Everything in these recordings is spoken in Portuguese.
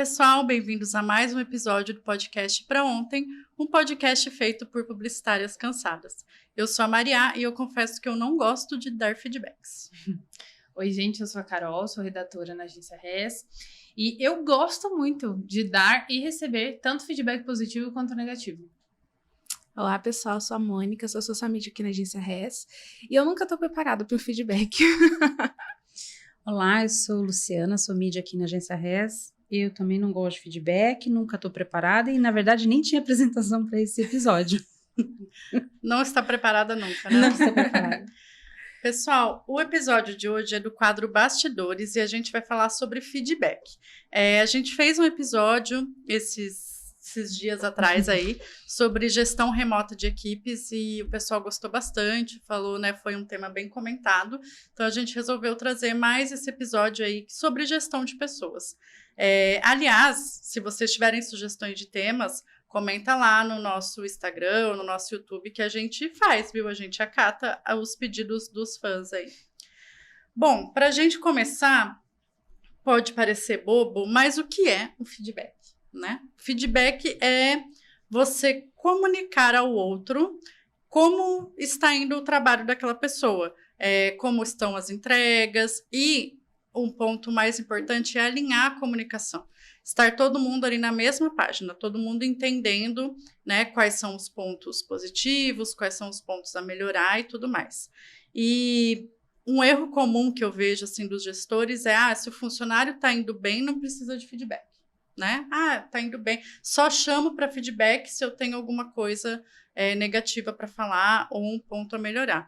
pessoal, bem-vindos a mais um episódio do podcast Pra Ontem, um podcast feito por publicitárias cansadas. Eu sou a Maria e eu confesso que eu não gosto de dar feedbacks. Oi, gente, eu sou a Carol, sou redatora na agência RES e eu gosto muito de dar e receber tanto feedback positivo quanto negativo. Olá, pessoal, eu sou a Mônica, sou social media aqui na agência RES e eu nunca estou preparada para o feedback. Olá, eu sou Luciana, sou mídia aqui na agência RES. Eu também não gosto de feedback, nunca estou preparada e, na verdade, nem tinha apresentação para esse episódio. Não está preparada nunca, né? Não estou preparada. Pessoal, o episódio de hoje é do quadro Bastidores e a gente vai falar sobre feedback. A gente fez um episódio esses dias atrás aí sobre gestão remota de equipes e o pessoal gostou bastante, falou, né, foi um tema bem comentado, então a gente resolveu trazer mais esse episódio aí sobre gestão de pessoas. Aliás, se vocês tiverem sugestões de temas, comenta lá no nosso Instagram ou no nosso YouTube que a gente faz, viu? A gente acata os pedidos dos fãs aí. Bom, para a gente começar, pode parecer bobo, mas o que é o feedback, né? Feedback é você comunicar ao outro como está indo o trabalho daquela pessoa, como estão as entregas e um ponto mais importante é alinhar a comunicação. Estar todo mundo ali na mesma página, todo mundo entendendo, né, quais são os pontos positivos, quais são os pontos a melhorar e tudo mais. E um erro comum que eu vejo assim dos gestores é, se o funcionário está indo bem, não precisa de feedback, né? Tá indo bem, só chamo para feedback se eu tenho alguma coisa negativa para falar ou um ponto a melhorar.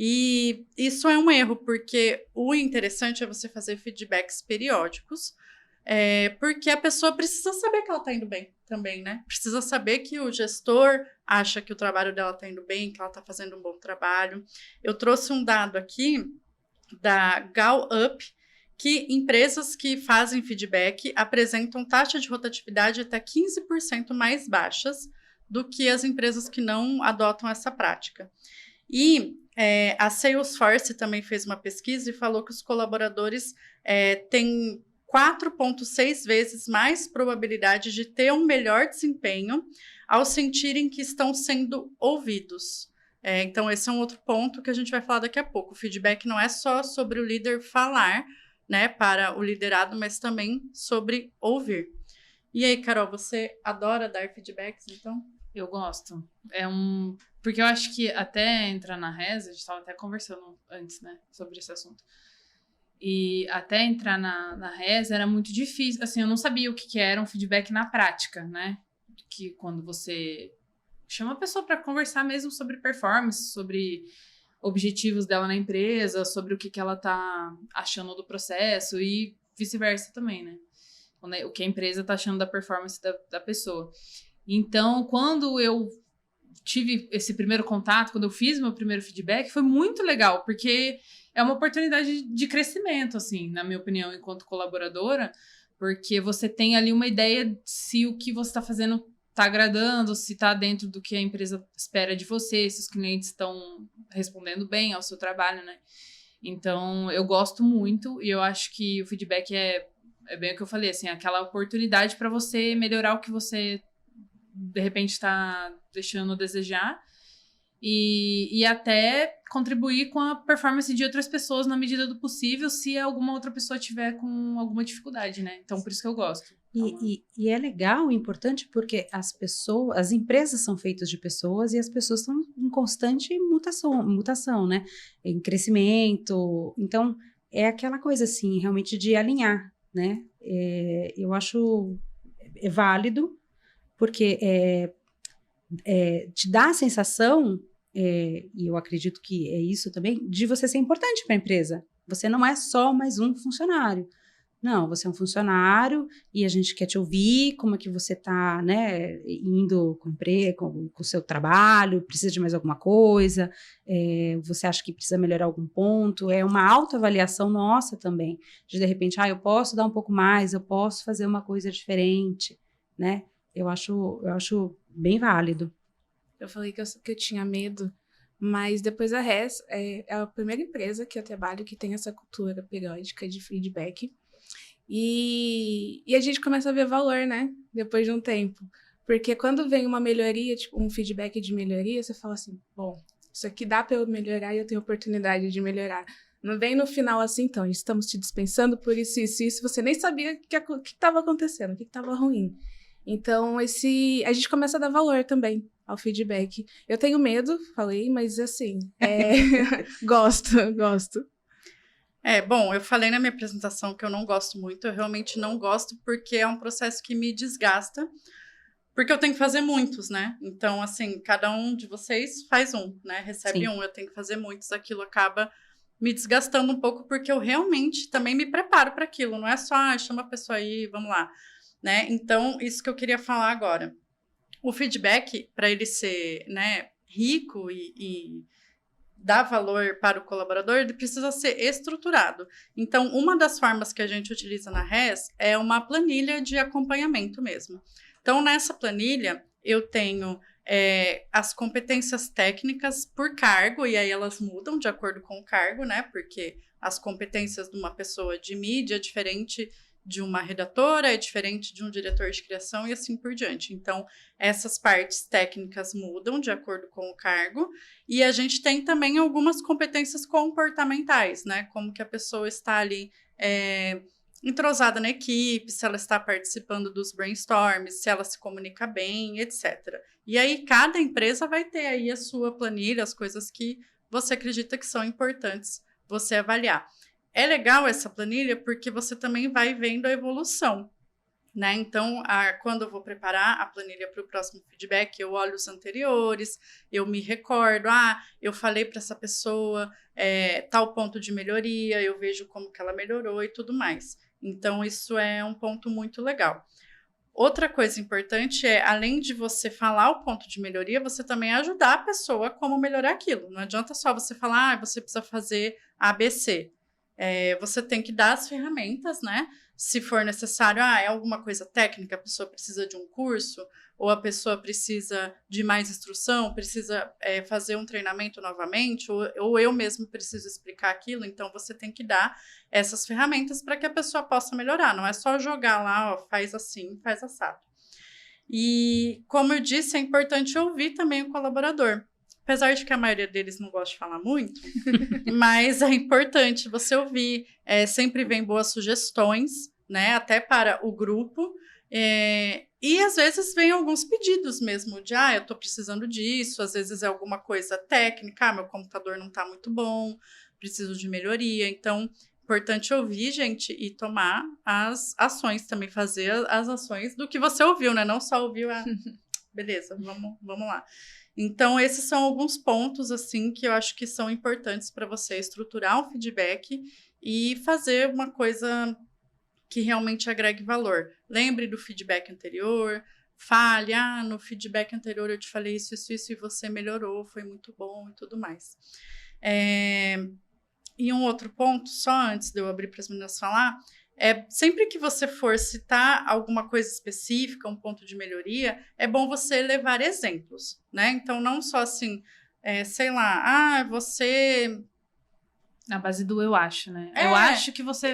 E isso é um erro, porque o interessante é você fazer feedbacks periódicos, porque a pessoa precisa saber que ela está indo bem também, né? Precisa saber que o gestor acha que o trabalho dela está indo bem, que ela está fazendo um bom trabalho. Eu trouxe um dado aqui da Gallup, que empresas que fazem feedback apresentam taxa de rotatividade até 15% mais baixas do que as empresas que não adotam essa prática. E a Salesforce também fez uma pesquisa e falou que os colaboradores têm 4,6 vezes mais probabilidade de ter um melhor desempenho ao sentirem que estão sendo ouvidos. Então, esse é um outro ponto que a gente vai falar daqui a pouco. O feedback não é só sobre o líder falar, né, para o liderado, mas também sobre ouvir. E aí, Carol, você adora dar feedbacks, então? Eu gosto. Porque eu acho que até entrar na RES, a gente estava até conversando antes, né, sobre esse assunto. E até entrar na RES era muito difícil. Assim, eu não sabia o que era um feedback na prática, né? Que quando você chama a pessoa para conversar mesmo sobre performance, sobre objetivos dela na empresa, sobre o que ela tá achando do processo e vice-versa também, né? O que a empresa tá achando da performance da pessoa. Então, quando eu tive esse primeiro contato, quando eu fiz meu primeiro feedback, foi muito legal, porque é uma oportunidade de crescimento, assim, na minha opinião, enquanto colaboradora, porque você tem ali uma ideia se o que você está fazendo está agradando, se está dentro do que a empresa espera de você, se os clientes estão respondendo bem ao seu trabalho, né? Então, eu gosto muito e eu acho que o feedback é bem o que eu falei, assim, aquela oportunidade para você melhorar o que você de repente está deixando a desejar e até contribuir com a performance de outras pessoas na medida do possível, se alguma outra pessoa tiver com alguma dificuldade, né? Então, por isso que eu gosto. E é legal, importante, porque as empresas são feitas de pessoas e as pessoas estão em constante mutação, né? Em crescimento. Então, é aquela coisa, assim, realmente de alinhar, né? Eu acho válido, porque te dá a sensação, e eu acredito que é isso também, de você ser importante para a empresa. Você não é só mais um funcionário. Não, você é um funcionário e a gente quer te ouvir, como é que você está, né, indo com o seu trabalho, precisa de mais alguma coisa, você acha que precisa melhorar algum ponto, é uma autoavaliação nossa também, de repente, eu posso dar um pouco mais, eu posso fazer uma coisa diferente, né, eu acho bem válido. Eu falei que eu tinha medo, mas depois a RES é a primeira empresa que eu trabalho que tem essa cultura periódica de feedback. E a gente começa a ver valor, né? Depois de um tempo. Porque quando vem uma melhoria, tipo, um feedback de melhoria, você fala assim, bom, isso aqui dá para eu melhorar e eu tenho oportunidade de melhorar. Não vem no final assim, então, estamos te dispensando por isso, você nem sabia o que estava acontecendo, o que estava ruim. Então, a gente começa a dar valor também ao feedback. Eu tenho medo, falei, mas assim, gosto. Bom, eu falei na minha apresentação que eu não gosto muito, eu realmente não gosto porque é um processo que me desgasta, porque eu tenho que fazer muitos, né? Então, assim, cada um de vocês faz um, né? Recebe um, eu tenho que fazer muitos, aquilo acaba me desgastando um pouco, porque eu realmente também me preparo para aquilo, não é só, chama a pessoa aí, vamos lá, né? Então, isso que eu queria falar agora. O feedback, para ele ser, né, rico e dar valor para o colaborador, ele precisa ser estruturado. Então, uma das formas que a gente utiliza na RES é uma planilha de acompanhamento mesmo. Então, nessa planilha, eu tenho as competências técnicas por cargo, e aí elas mudam de acordo com o cargo, né? Porque as competências de uma pessoa de mídia é diferente de uma redatora, é diferente de um diretor de criação e assim por diante. Então, essas partes técnicas mudam de acordo com o cargo, e a gente tem também algumas competências comportamentais, né? Como que a pessoa está ali entrosada na equipe, se ela está participando dos brainstorms, se ela se comunica bem, etc. E aí, cada empresa vai ter aí a sua planilha, as coisas que você acredita que são importantes você avaliar. É legal essa planilha porque você também vai vendo a evolução, né? Então, quando eu vou preparar a planilha para o próximo feedback, eu olho os anteriores, eu me recordo, eu falei para essa pessoa tal ponto de melhoria, eu vejo como que ela melhorou e tudo mais. Então, isso é um ponto muito legal. Outra coisa importante é, além de você falar o ponto de melhoria, você também ajudar a pessoa a como melhorar aquilo. Não adianta só você falar, você precisa fazer ABC. Você tem que dar as ferramentas, né? Se for necessário, é alguma coisa técnica, a pessoa precisa de um curso, ou a pessoa precisa de mais instrução, precisa fazer um treinamento novamente, ou eu mesmo preciso explicar aquilo, então você tem que dar essas ferramentas para que a pessoa possa melhorar, não é só jogar lá, faz assim, faz assado. E, como eu disse, é importante ouvir também o colaborador. Apesar de que a maioria deles não gosta de falar muito, mas é importante você ouvir. Sempre vem boas sugestões, né? Até para o grupo. E às vezes vem alguns pedidos mesmo de, eu estou precisando disso. Às vezes é alguma coisa técnica, meu computador não está muito bom, preciso de melhoria. Então, importante ouvir, gente, e tomar as ações também, fazer as ações do que você ouviu, né? Não só ouviu, beleza, vamos lá. Então, esses são alguns pontos, assim, que eu acho que são importantes para você estruturar um feedback e fazer uma coisa que realmente agregue valor. Lembre do feedback anterior, fale, no feedback anterior eu te falei isso, e você melhorou, foi muito bom e tudo mais. E um outro ponto, só antes de eu abrir para as meninas falar, sempre que você for citar alguma coisa específica, um ponto de melhoria, é bom você levar exemplos, né? Então, não só assim, sei lá, você... Na base do eu acho, né? Eu acho que você...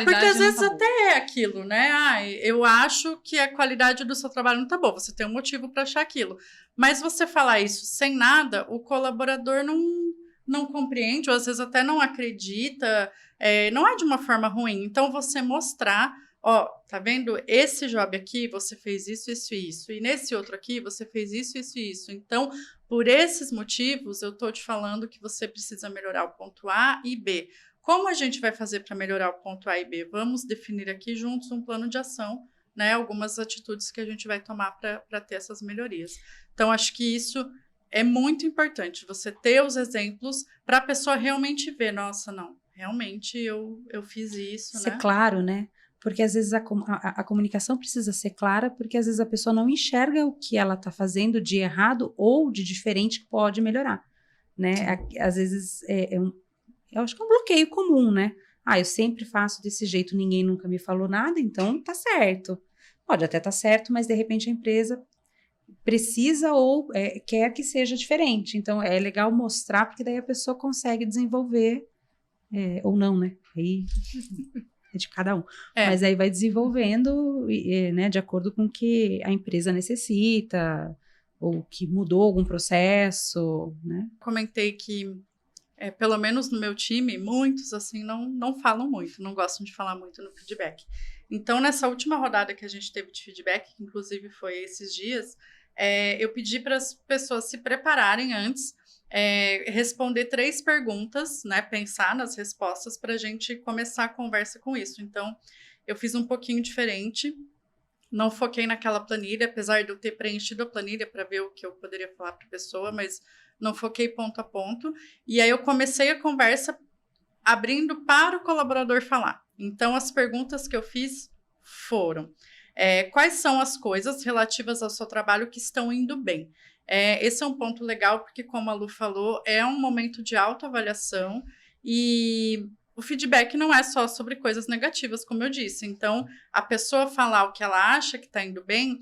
porque às vezes até é aquilo, né? Eu acho que a qualidade do seu trabalho não tá boa, você tem um motivo para achar aquilo. Mas você falar isso sem nada, o colaborador não compreende, ou às vezes até não acredita, não é de uma forma ruim. Então, você mostrar, tá vendo? Esse job aqui, você fez isso, isso e isso. E nesse outro aqui, você fez isso, isso e isso. Então, por esses motivos, eu tô te falando que você precisa melhorar o ponto A e B. Como a gente vai fazer para melhorar o ponto A e B? Vamos definir aqui juntos um plano de ação, né? Algumas atitudes que a gente vai tomar para ter essas melhorias. Então, acho que isso... é muito importante você ter os exemplos para a pessoa realmente ver, nossa, não, realmente eu fiz isso, ser né? Claro, né? Porque às vezes a comunicação precisa ser clara, porque às vezes a pessoa não enxerga o que ela está fazendo de errado ou de diferente que pode melhorar, né? Às vezes eu acho que é um bloqueio comum, né? Eu sempre faço desse jeito, ninguém nunca me falou nada, então tá certo. Pode até tá certo, mas de repente a empresa precisa ou quer que seja diferente. Então, é legal mostrar, porque daí a pessoa consegue desenvolver, ou não, né? Aí é de cada um. É. Mas aí vai desenvolvendo, né, de acordo com o que a empresa necessita, ou que mudou algum processo, né? Comentei que, pelo menos no meu time, muitos, assim, não falam muito, não gostam de falar muito no feedback. Então, nessa última rodada que a gente teve de feedback, que inclusive foi esses dias, eu pedi para as pessoas se prepararem antes, responder 3 perguntas, né, pensar nas respostas para a gente começar a conversa com isso. Então, eu fiz um pouquinho diferente, não foquei naquela planilha, apesar de eu ter preenchido a planilha para ver o que eu poderia falar para a pessoa, mas não foquei ponto a ponto. E aí eu comecei a conversa abrindo para o colaborador falar. Então, as perguntas que eu fiz foram: quais são as coisas relativas ao seu trabalho que estão indo bem? Esse é um ponto legal, porque, como a Lu falou, é um momento de autoavaliação e o feedback não é só sobre coisas negativas, como eu disse. Então, a pessoa falar o que ela acha que está indo bem,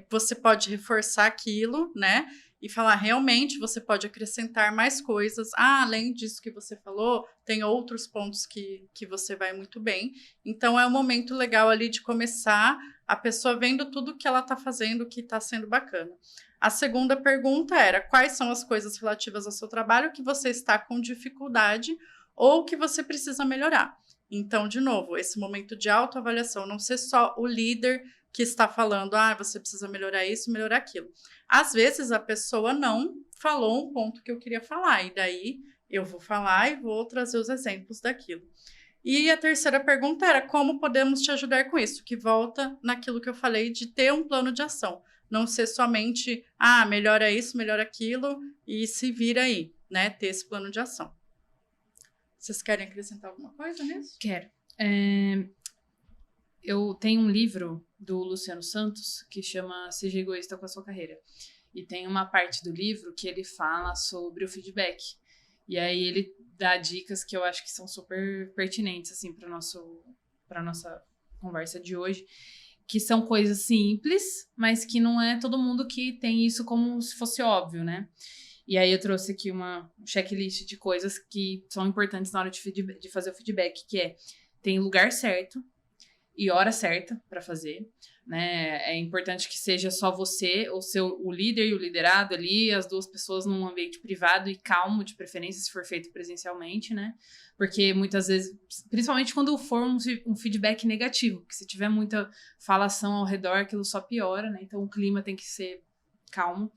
você pode reforçar aquilo, né? E falar, realmente, você pode acrescentar mais coisas. Além disso que você falou, tem outros pontos que você vai muito bem. Então, é um momento legal ali de começar a pessoa vendo tudo que ela está fazendo, que está sendo bacana. A segunda pergunta era: quais são as coisas relativas ao seu trabalho que você está com dificuldade ou que você precisa melhorar? Então, de novo, esse momento de autoavaliação, não ser só o líder que está falando, você precisa melhorar isso, melhorar aquilo. Às vezes, a pessoa não falou um ponto que eu queria falar, e daí eu vou falar e vou trazer os exemplos daquilo. E a terceira pergunta era: como podemos te ajudar com isso? Que volta naquilo que eu falei de ter um plano de ação. Não ser somente, melhora isso, melhora aquilo, e se vira aí, né? Ter esse plano de ação. Vocês querem acrescentar alguma coisa nisso? Quero. Eu tenho um livro do Luciano Santos que chama Seja Egoísta com a Sua Carreira. E tem uma parte do livro que ele fala sobre o feedback. E aí ele dá dicas que eu acho que são super pertinentes, assim, para nossa conversa de hoje. Que são coisas simples, mas que não é todo mundo que tem isso como se fosse óbvio, né? E aí eu trouxe aqui uma checklist de coisas que são importantes na hora de fazer o feedback, que tem lugar certo e hora certa para fazer, né? É importante que seja só você, o líder e o liderado ali, as duas pessoas num ambiente privado e calmo, de preferência, se for feito presencialmente, né? Porque muitas vezes, principalmente quando for um feedback negativo, porque se tiver muita falação ao redor, aquilo só piora, né? Então o clima tem que ser calmo.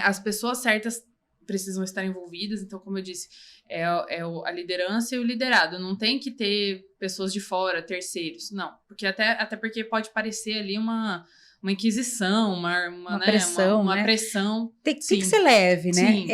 As pessoas certas precisam estar envolvidas, então, como eu disse, a liderança e o liderado. Não tem que ter pessoas de fora, terceiros, não. Porque até porque pode parecer ali uma inquisição, uma pressão, né? Uma pressão. Tem que ser leve, né?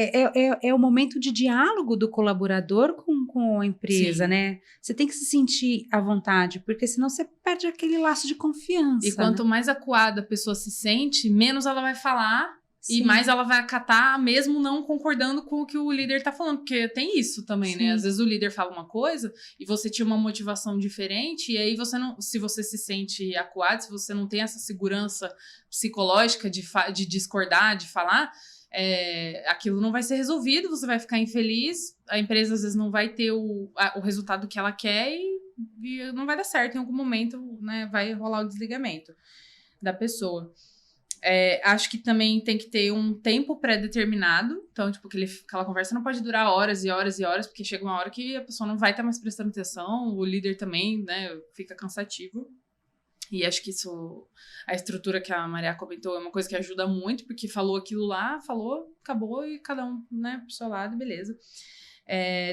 É o momento de diálogo do colaborador com a empresa, Sim. né? Você tem que se sentir à vontade, porque senão você perde aquele laço de confiança. E quanto mais acuada a pessoa se sente, menos ela vai falar. Sim. E mais ela vai acatar, mesmo não concordando com o que o líder tá falando. Porque tem isso também, Sim. né? Às vezes o líder fala uma coisa e você tinha uma motivação diferente. E aí você não... Se você se sente acuado, se você não tem essa segurança psicológica de discordar, de falar... aquilo não vai ser resolvido, você vai ficar infeliz. A empresa às vezes não vai ter o resultado que ela quer e não vai dar certo. Em algum momento, né? Vai rolar o desligamento da pessoa. Acho que também tem que ter um tempo pré-determinado. Então, tipo, aquela conversa não pode durar horas e horas e horas, porque chega uma hora que a pessoa não vai estar mais prestando atenção, o líder também, né, fica cansativo. E acho que isso, a estrutura que a Maria comentou é uma coisa que ajuda muito, porque falou aquilo lá, falou, acabou e cada um, né, pro seu lado, beleza.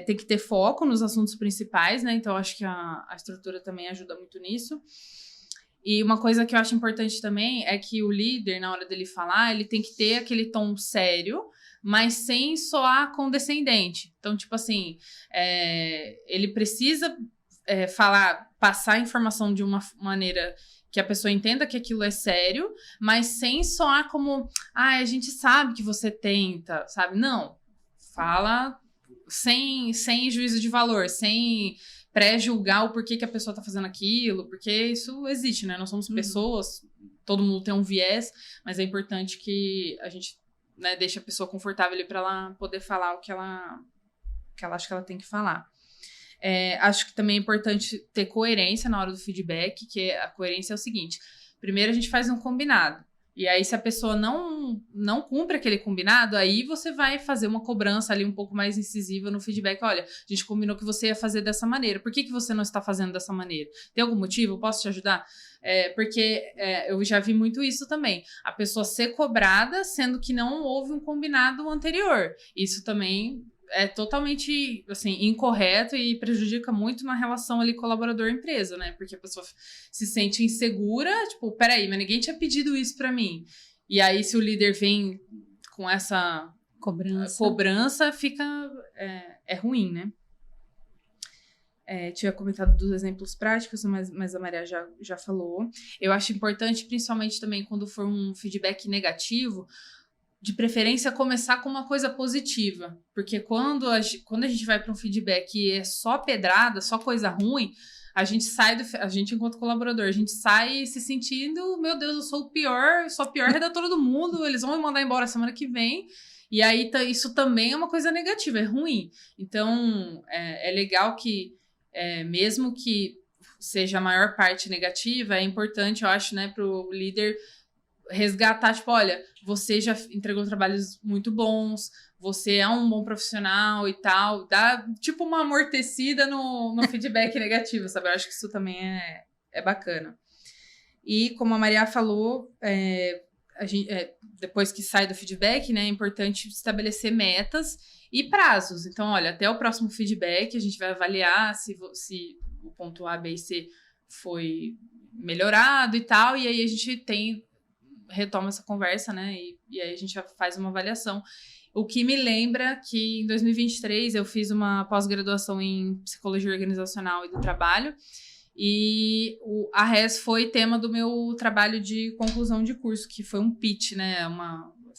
Tem que ter foco nos assuntos principais, né, então acho que a estrutura também ajuda muito nisso. E uma coisa que eu acho importante também é que o líder, na hora dele falar, ele tem que ter aquele tom sério, mas sem soar condescendente. Então, tipo assim, ele precisa passar a informação de uma maneira que a pessoa entenda que aquilo é sério, mas sem soar como, a gente sabe que você tenta, sabe? Não, fala sem juízo de valor, sem... pré-julgar o porquê que a pessoa tá fazendo aquilo, porque isso existe, né? Nós somos pessoas, todo mundo tem um viés, mas é importante que a gente, né, deixe a pessoa confortável ali para ela poder falar o que ela acha que ela tem que falar. Acho que também é importante ter coerência na hora do feedback, que a coerência é o seguinte. Primeiro a gente faz um combinado. E aí, se a pessoa não cumpre aquele combinado, aí você vai fazer uma cobrança ali um pouco mais incisiva no feedback. Olha, a gente combinou que você ia fazer dessa maneira. Por que você não está fazendo dessa maneira? Tem algum motivo? Posso te ajudar? Porque eu já vi muito isso também. A pessoa ser cobrada, sendo que não houve um combinado anterior. Isso também é totalmente, assim, incorreto e prejudica muito na relação ali colaborador-empresa, né? Porque a pessoa se sente insegura, tipo, peraí, mas ninguém tinha pedido isso pra mim. E aí, se o líder vem com essa cobrança fica... É ruim, né? Tinha comentado dos exemplos práticos, mas a Maria já falou. Eu acho importante, principalmente também quando for um feedback negativo, de preferência começar com uma coisa positiva, porque quando a gente vai para um feedback e é só pedrada, só coisa ruim, a gente enquanto colaborador, a gente sai se sentindo, meu Deus, eu sou o pior redatora do mundo, eles vão me mandar embora semana que vem, e aí isso também é uma coisa negativa, é ruim. Então, é legal que, mesmo que seja a maior parte negativa, é importante, eu acho, né, para o líder resgatar, tipo, olha, você já entregou trabalhos muito bons, você é um bom profissional e tal, dá tipo uma amortecida no feedback negativo, sabe? Eu acho que isso também é bacana. E como a Maria falou, a gente, depois que sai do feedback, né, é importante estabelecer metas e prazos. Então, olha, até o próximo feedback a gente vai avaliar se o ponto A, B e C foi melhorado e tal, e aí a gente retoma essa conversa, né? E aí a gente já faz uma avaliação. O que me lembra que em 2023 eu fiz uma pós-graduação em Psicologia Organizacional e do Trabalho e a RES foi tema do meu trabalho de conclusão de curso, que foi um pitch, né?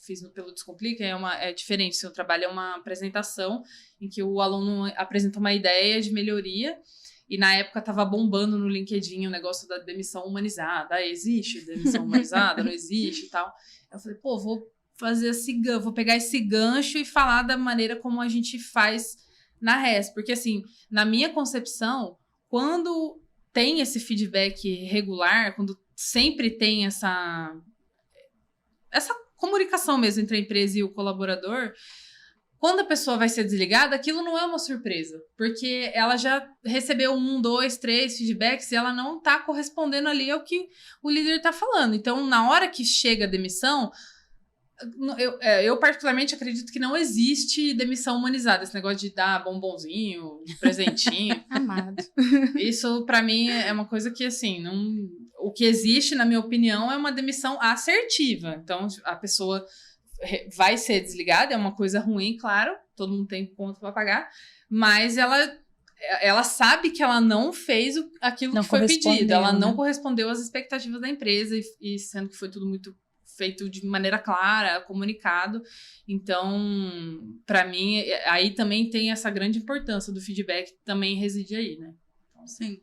Fiz pelo Descomplica, é diferente. Seu trabalho é uma apresentação em que o aluno apresenta uma ideia de melhoria. E na época tava bombando no LinkedIn o negócio da demissão humanizada. Existe demissão humanizada? Não existe e tal. Eu falei, vou pegar esse gancho e falar da maneira como a gente faz na RES. Porque, assim, na minha concepção, quando tem esse feedback regular, quando sempre tem essa comunicação mesmo entre a empresa e o colaborador... Quando a pessoa vai ser desligada, aquilo não é uma surpresa, porque ela já recebeu 1, 2, 3 feedbacks e ela não está correspondendo ali ao que o líder está falando. Então, na hora que chega a demissão, eu particularmente acredito que não existe demissão humanizada, esse negócio de dar bombonzinho, presentinho. Amado. Isso, para mim, é uma coisa que, assim, o que existe, na minha opinião, é uma demissão assertiva. Então, a pessoa... vai ser desligada, é uma coisa ruim, claro, todo mundo tem conta para pagar, mas ela sabe que ela não fez aquilo que foi pedido, ela não correspondeu às expectativas da empresa, e sendo que foi tudo muito feito de maneira clara, comunicado. Então, para mim, aí também tem essa grande importância do feedback, também reside aí, né? Então, sim.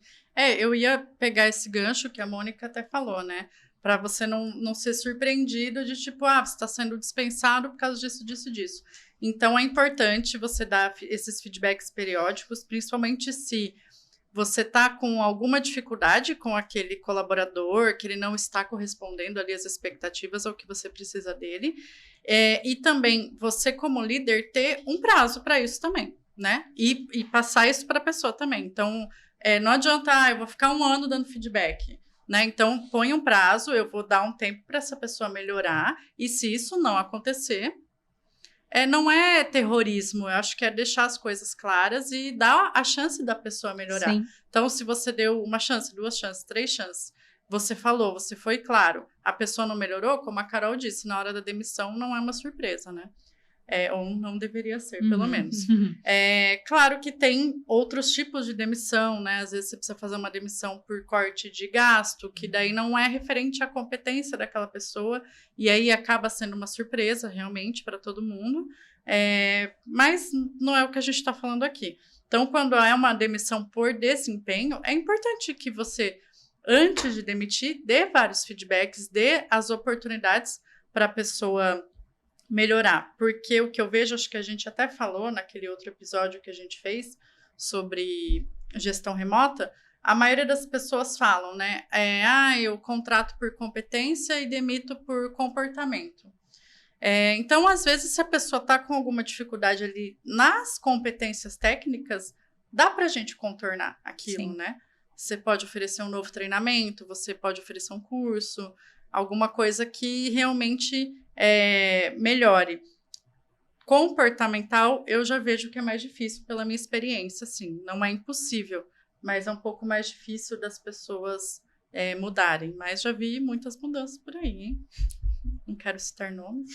Eu ia pegar esse gancho que a Mônica até falou, né? Para você não ser surpreendido de tipo, você está sendo dispensado por causa disso. Então, é importante você dar esses feedbacks periódicos, principalmente se você está com alguma dificuldade com aquele colaborador, que ele não está correspondendo ali às expectativas ao que você precisa dele. E também, você como líder, ter um prazo para isso também, né? E passar isso para a pessoa também. Então, não adianta, eu vou ficar 1 ano dando feedback. Né? Então, põe um prazo, eu vou dar um tempo para essa pessoa melhorar, e se isso não acontecer, não é terrorismo, eu acho que é deixar as coisas claras e dar a chance da pessoa melhorar. Sim. Então, se você deu 1 chance, 2 chances, 3 chances, você falou, você foi claro, a pessoa não melhorou, como a Carol disse, na hora da demissão não é uma surpresa, né? Ou não deveria ser, pelo menos. Claro que tem outros tipos de demissão, né? Às vezes você precisa fazer uma demissão por corte de gasto, que daí não é referente à competência daquela pessoa, e aí acaba sendo uma surpresa, realmente, para todo mundo. Mas não é o que a gente está falando aqui. Então, quando é uma demissão por desempenho, é importante que você, antes de demitir, dê vários feedbacks, dê as oportunidades para a pessoa melhorar, porque o que eu vejo, acho que a gente até falou naquele outro episódio que a gente fez sobre gestão remota, a maioria das pessoas falam, né? Eu contrato por competência e demito por comportamento. Então, às vezes, se a pessoa está com alguma dificuldade ali nas competências técnicas, dá para a gente contornar aquilo, né? Você pode oferecer um novo treinamento, você pode oferecer um curso, alguma coisa que realmente melhore. Comportamental, eu já vejo que é mais difícil pela minha experiência, assim, não é impossível, mas é um pouco mais difícil das pessoas mudarem. Mas já vi muitas mudanças por aí, hein? Não quero citar nomes.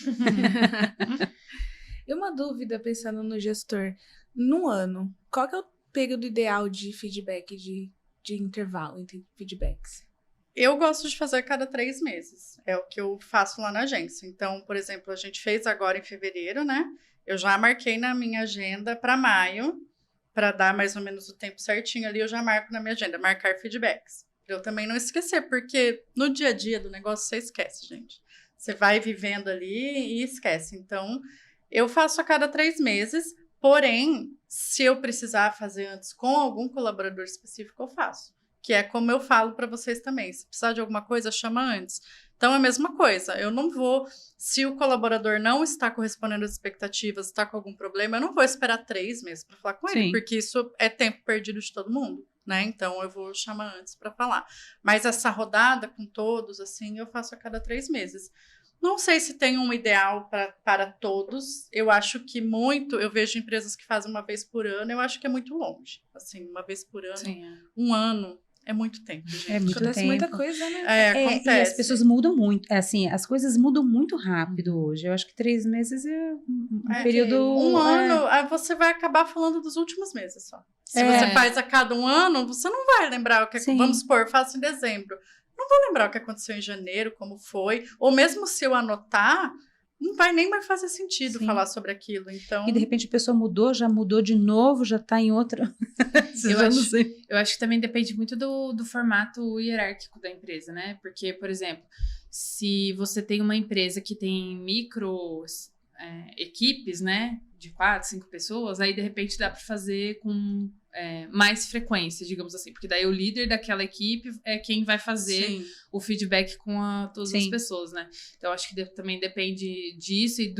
E uma dúvida, pensando no gestor, no ano, qual que é o período ideal de feedback, de intervalo entre feedbacks? Eu gosto de fazer a cada 3 meses. É o que eu faço lá na agência. Então, por exemplo, a gente fez agora em fevereiro, né? Eu já marquei na minha agenda para maio, para dar mais ou menos o tempo certinho ali, eu já marco na minha agenda, marcar feedbacks. Pra eu também não esquecer, porque no dia a dia do negócio você esquece, gente. Você vai vivendo ali e esquece. Então, eu faço a cada 3 meses, porém, se eu precisar fazer antes com algum colaborador específico, eu faço. Que é como eu falo para vocês também. Se precisar de alguma coisa, chama antes. Então, é a mesma coisa. Eu não vou, se o colaborador não está correspondendo às expectativas, está com algum problema, eu não vou esperar 3 meses para falar com ele, porque isso é tempo perdido de todo mundo, né? Então, eu vou chamar antes para falar. Mas essa rodada com todos, assim, eu faço a cada 3 meses. Não sei se tem um ideal para todos. Eu acho que eu vejo empresas que fazem uma vez por ano, eu acho que é muito longe. Assim, uma vez por ano, um ano. É muito tempo, gente. É muito Acontece tempo. muita coisa, né? Acontece. E as pessoas mudam muito. Assim, as coisas mudam muito rápido hoje. Eu acho que 3 meses é um período... Um ano, aí você vai acabar falando dos últimos meses só. Se você faz a cada um ano, você não vai lembrar o que... Vamos supor, eu faço em dezembro. Não vou lembrar o que aconteceu em janeiro, como foi. Ou mesmo se eu anotar, não vai nem mais fazer sentido falar sobre aquilo. Então... E de repente a pessoa já mudou de novo, já está em outra... Eu acho que também depende muito do formato hierárquico da empresa, né? Porque, por exemplo, se você tem uma empresa que tem micro equipes, né? De 4, 5 pessoas, aí de repente dá para fazer com mais frequência, digamos assim. Porque daí o líder daquela equipe é quem vai fazer o feedback com todas as pessoas, né? Então, acho que também depende disso e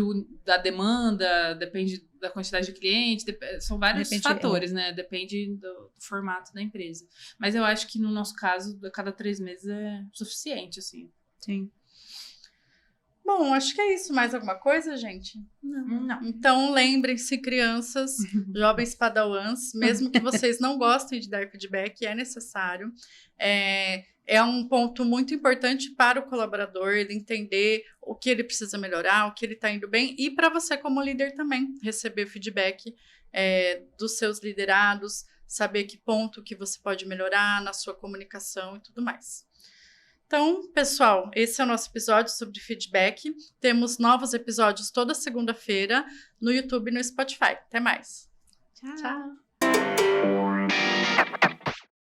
da demanda, depende da quantidade de clientes, são vários fatores, né? Depende do formato da empresa. Mas eu acho que no nosso caso, a cada 3 meses é suficiente, assim. Sim. Bom, acho que é isso. Mais alguma coisa, gente? Não. Então, lembrem-se, crianças, jovens padawans, mesmo que vocês não gostem de dar feedback, é necessário. É um ponto muito importante para o colaborador, ele entender o que ele precisa melhorar, o que ele está indo bem, e para você como líder também, receber feedback dos seus liderados, saber que ponto que você pode melhorar na sua comunicação e tudo mais. Então, pessoal, esse é o nosso episódio sobre feedback. Temos novos episódios toda segunda-feira no YouTube e no Spotify. Até mais. Tchau.